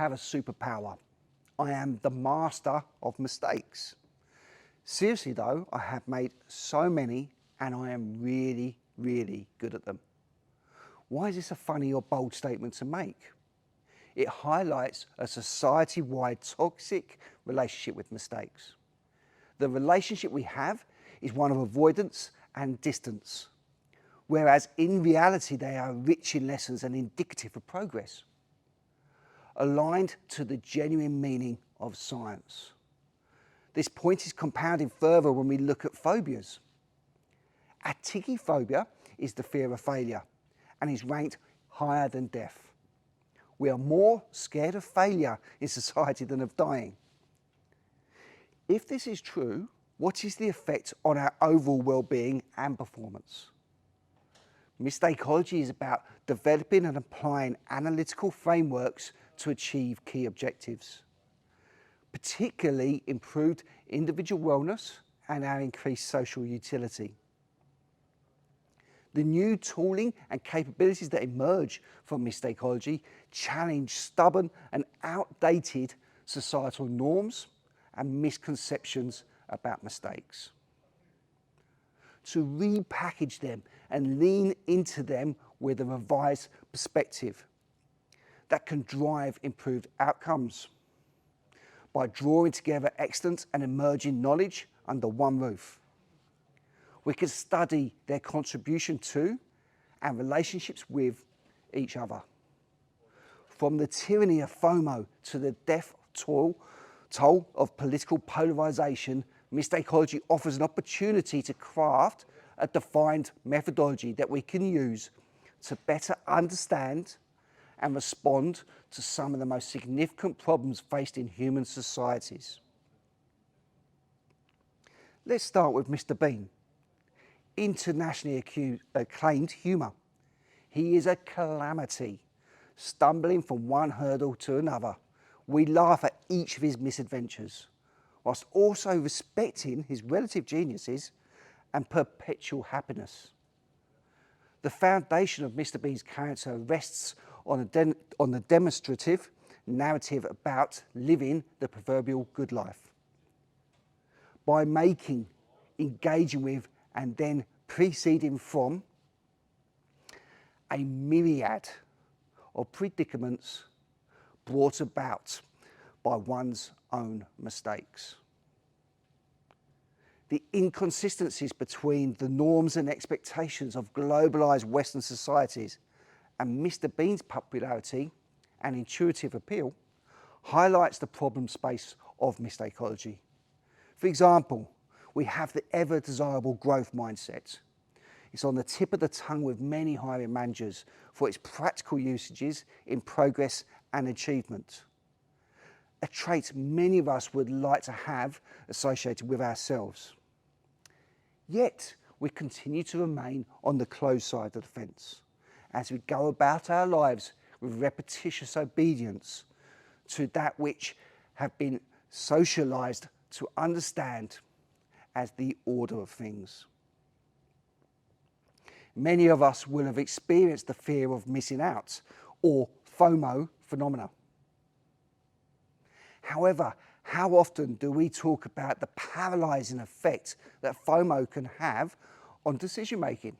have a superpower. I am the master of mistakes. Seriously though, I have made so many and I am really, really good at them. Why is this a funny or bold statement to make? It highlights a society-wide toxic relationship with mistakes. The relationship we have is one of avoidance and distance, whereas in reality they are rich in lessons and indicative of progress, aligned to the genuine meaning of science. This point is compounded further when we look at phobias. Actigophobia is the fear of failure and is ranked higher than death. We are more scared of failure in society than of dying. If this is true, what is the effect on our overall well-being and performance? Mistakology is about developing and applying analytical frameworks to achieve key objectives, particularly improved individual wellness and our increased social utility. The new tooling and capabilities that emerge from mistakology challenge stubborn and outdated societal norms and misconceptions about mistakes. To repackage them and lean into them with a revised perspective that can drive improved outcomes by drawing together excellence and emerging knowledge under one roof. We can study their contribution to and relationships with each other. From the tyranny of FOMO to the death toll of political polarization, mistakology offers an opportunity to craft a defined methodology that we can use to better understand and respond to some of the most significant problems faced in human societies. Let's start with Mr. Bean. Internationally acclaimed humour. He is a calamity, stumbling from one hurdle to another. We laugh at each of his misadventures, whilst also respecting his relative geniuses and perpetual happiness. The foundation of Mr. Bean's character rests on the demonstrative narrative about living the proverbial good life. By making, engaging with, and then proceeding from a myriad of predicaments brought about by one's own mistakes. The inconsistencies between the norms and expectations of globalised Western societies and Mr. Bean's popularity and intuitive appeal highlights the problem space of mistakology. For example, we have the ever desirable growth mindset. It's on the tip of the tongue with many hiring managers for its practical usages in progress and achievement. A trait many of us would like to have associated with ourselves. Yet, we continue to remain on the closed side of the fence as we go about our lives with repetitious obedience to that which have been socialized to understand as the order of things. Many of us will have experienced the fear of missing out, or FOMO phenomena. However, how often do we talk about the paralyzing effect that FOMO can have on decision making?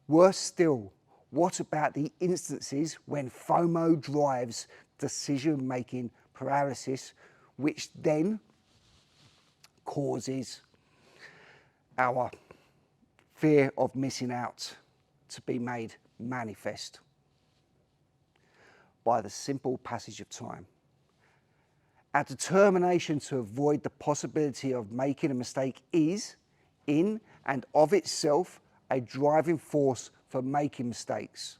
Worse still, what about the instances when FOMO drives decision making paralysis, which then causes our fear of missing out to be made manifest by the simple passage of time. Our determination to avoid the possibility of making a mistake is, in and of itself, a driving force for making mistakes.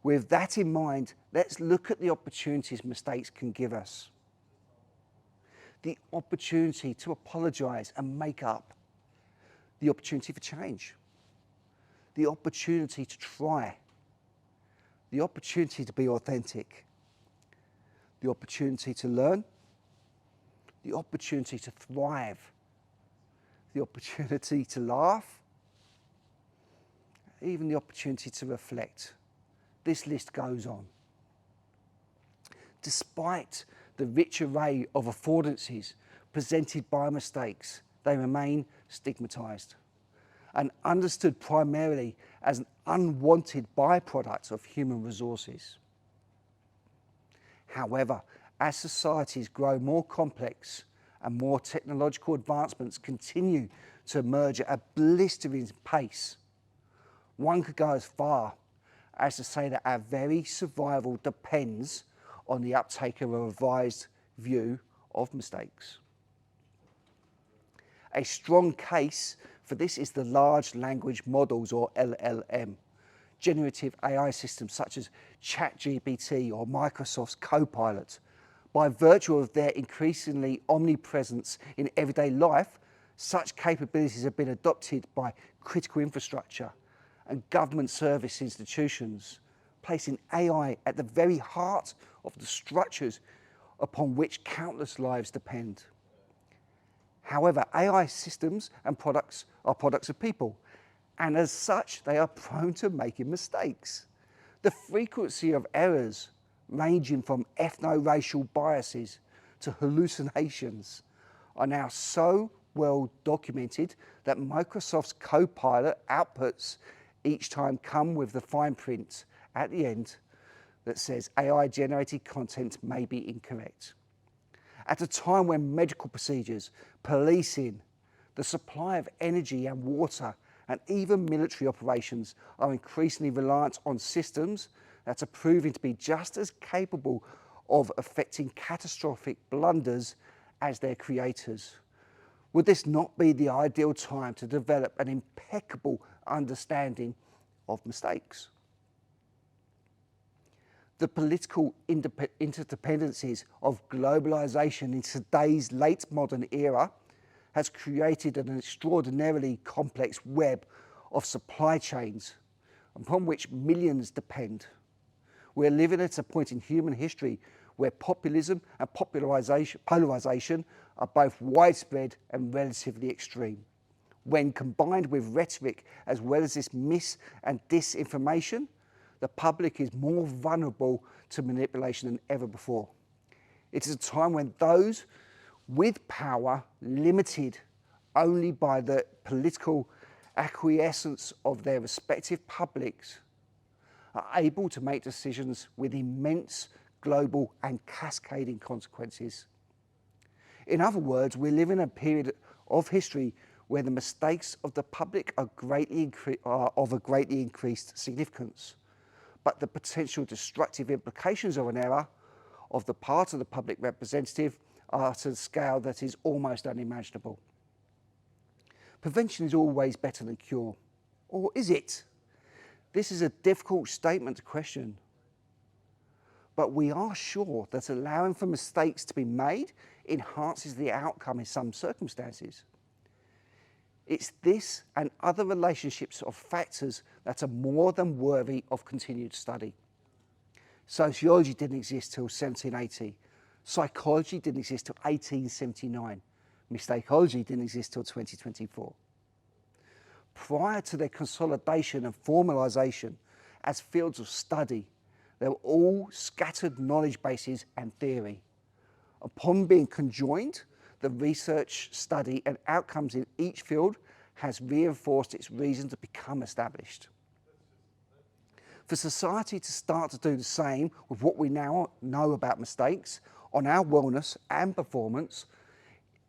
With that in mind, let's look at the opportunities mistakes can give us. The opportunity to apologise and make up. The opportunity for change. The opportunity to try. The opportunity to be authentic. The opportunity to learn. The opportunity to thrive. The opportunity to laugh. Even the opportunity to reflect. This list goes on. Despite the rich array of affordances presented by mistakes, they remain stigmatized and understood primarily as an unwanted byproduct of human resources. However, as societies grow more complex and more technological advancements continue to emerge at a blistering pace, one could go as far as to say that our very survival depends on the uptake of a revised view of mistakes. A strong case for this is the large language models, or LLM, generative AI systems such as ChatGPT or Microsoft's Copilot. By virtue of their increasingly omnipresence in everyday life, such capabilities have been adopted by critical infrastructure and government service institutions, placing AI at the very heart of the structures upon which countless lives depend. However, AI systems and products are products of people, and as such, they are prone to making mistakes. The frequency of errors, ranging from ethno-racial biases to hallucinations, are now so well documented that Microsoft's Copilot outputs each time come with the fine print at the end that says AI-generated content may be incorrect. At a time when medical procedures, policing, the supply of energy and water, and even military operations are increasingly reliant on systems that are proving to be just as capable of affecting catastrophic blunders as their creators. Would this not be the ideal time to develop an impeccable understanding of mistakes? The political interdependencies of globalization in today's late modern era has created an extraordinarily complex web of supply chains upon which millions depend. We're living at a point in human history where populism and polarization are both widespread and relatively extreme. When combined with rhetoric as well as this mis- and disinformation, the public is more vulnerable to manipulation than ever before. It is a time when those with power, limited only by the political acquiescence of their respective publics, are able to make decisions with immense global and cascading consequences. In other words, we live in a period of history where the mistakes of the public are of a greatly increased significance, but the potential destructive implications of an error of the part of the public representative are at a scale that is almost unimaginable. Prevention is always better than cure, or is it? This is a difficult statement to question, but we are sure that allowing for mistakes to be made enhances the outcome in some circumstances. It's this and other relationships of factors that are more than worthy of continued study. Sociology didn't exist till 1780. Psychology didn't exist till 1879. Mistakology didn't exist till 2024. Prior to their consolidation and formalization as fields of study, they were all scattered knowledge bases and theory. Upon being conjoined, the research, study, and outcomes in each field has reinforced its reason to become established. For society to start to do the same with what we now know about mistakes on our wellness and performance,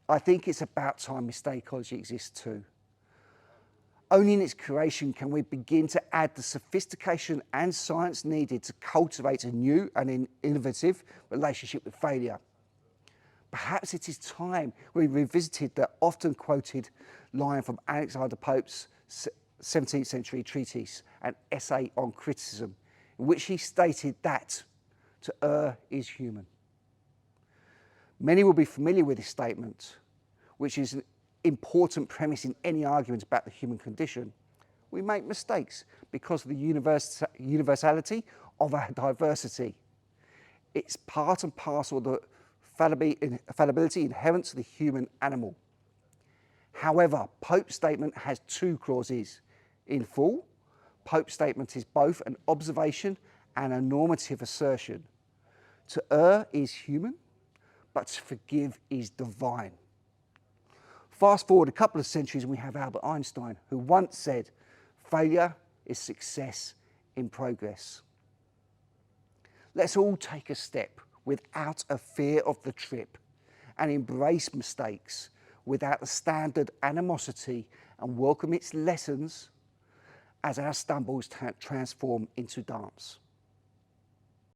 I think it's about time mistakology exists too. Only in its creation can we begin to add the sophistication and science needed to cultivate a new and innovative relationship with failure. Perhaps it is time we revisited the often quoted line from Alexander Pope's 17th century treatise, An Essay on Criticism, in which he stated that to err is human. Many will be familiar with this statement, which is an important premise in any argument about the human condition. We make mistakes because of the universality of our diversity. It's part and parcel of the fallibility inherent to the human animal. However, Pope's statement has two clauses. In full, Pope's statement is both an observation and a normative assertion. To err is human, but to forgive is divine. Fast forward a couple of centuries and we have Albert Einstein, who once said, failure is success in progress. Let's all take a step without a fear of the trip and embrace mistakes without the standard animosity and welcome its lessons as our stumbles transform into dance.